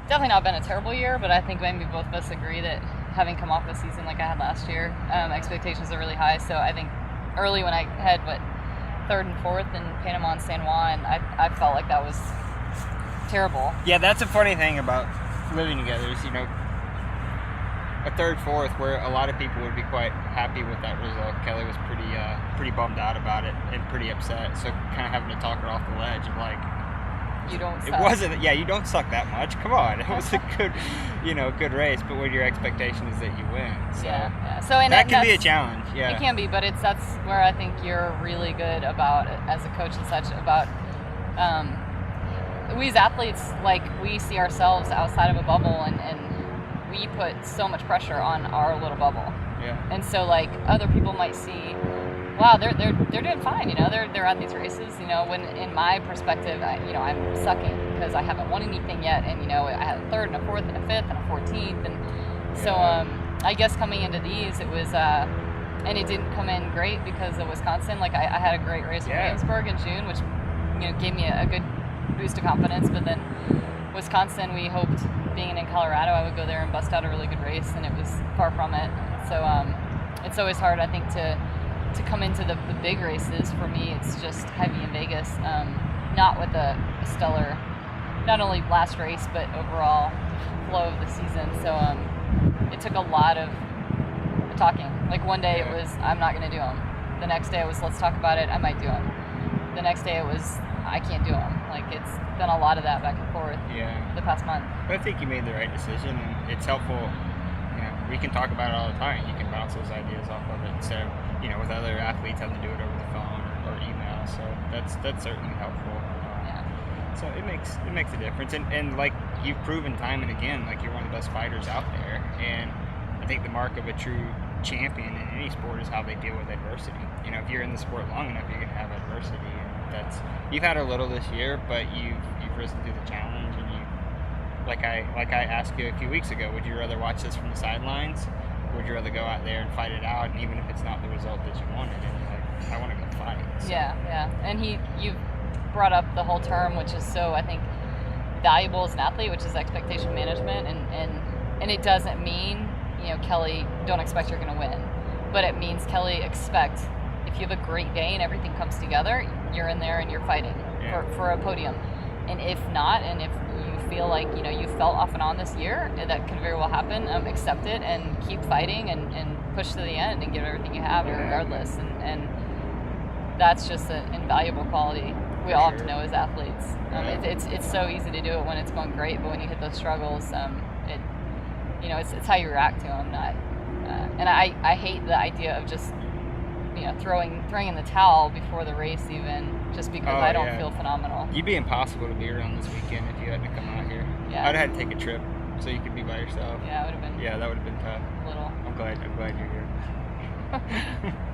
definitely not been a terrible year, but I think maybe both of us agree that having come off a season like I had last year, expectations are really high. So I think early when I had third and fourth in Panama and San Juan, I felt like that was terrible. Yeah, that's a funny thing about living together is, a third, fourth, where a lot of people would be quite happy with that result. Kelly was pretty bummed out about it and pretty upset. So kind of having to talk her off the ledge of like, you don't suck. It wasn't, yeah, you don't suck that much. Come on. It was a good race, but when your expectation is that you win. So yeah. So and that can be a challenge. Yeah. It can be, but that's where I think you're really good about it as a coach and such about we as athletes, like we see ourselves outside of a bubble and we put so much pressure on our little bubble. Yeah. And so like other people might see, wow, they're doing fine, they're at these races, when in my perspective, I'm sucking because I haven't won anything yet, and I had a third and a fourth and a fifth and a 14th, and so I guess coming into these, it was, and it didn't come in great because of Wisconsin. Like I had a great race in Williamsburg in June, which gave me a good boost of confidence, but then Wisconsin, we hoped being in Colorado, I would go there and bust out a really good race, and it was far from it. So it's always hard, I think, to come into the big races. For me, it's just heavy in Vegas, not with a stellar, not only last race, but overall flow of the season. So it took a lot of talking. Like one day it was, I'm not going to do them. The next day it was, let's talk about it, I might do them. The next day it was, I can't do them. Like it's been a lot of that back and forth the past month. But I think you made the right decision, and it's helpful. We can talk about it all the time. You can bounce those ideas off of it. So, with other athletes, having to do it over the phone or email. So that's certainly helpful. So it makes a difference. And like you've proven time and again, like you're one of the best fighters out there. And I think the mark of a true champion in any sport is how they deal with adversity. If you're in the sport long enough, you're gonna have adversity. And you've had a little this year, but you've risen through the challenge, and like I asked you a few weeks ago, would you rather watch this from the sidelines, or would you rather go out there and fight it out, and even if it's not the result that you wanted, and you're like, I want to go fight. So. Yeah. And you brought up the whole term, which is so, I think, valuable as an athlete, which is expectation management, and it doesn't mean, Kelly, don't expect you're going to win, but it means, Kelly, expect if you have a great day and everything comes together, you're in there and you're fighting for a podium. And if not, and if you feel like, you felt off and on this year, that could very well happen, accept it and keep fighting and push to the end and give everything you have regardless. And that's just an invaluable quality we all have to know as athletes. It's so easy to do it when it's going great, but when you hit those struggles, it's how you react to them. And I hate the idea of just throwing in the towel before the race, even just because I don't feel phenomenal. You'd be impossible to be around this weekend if you hadn't come out here. Yeah. I'd have had to take a trip so you could be by yourself. Yeah, it would have been. Yeah, that would have been tough. A little. I'm glad you're here.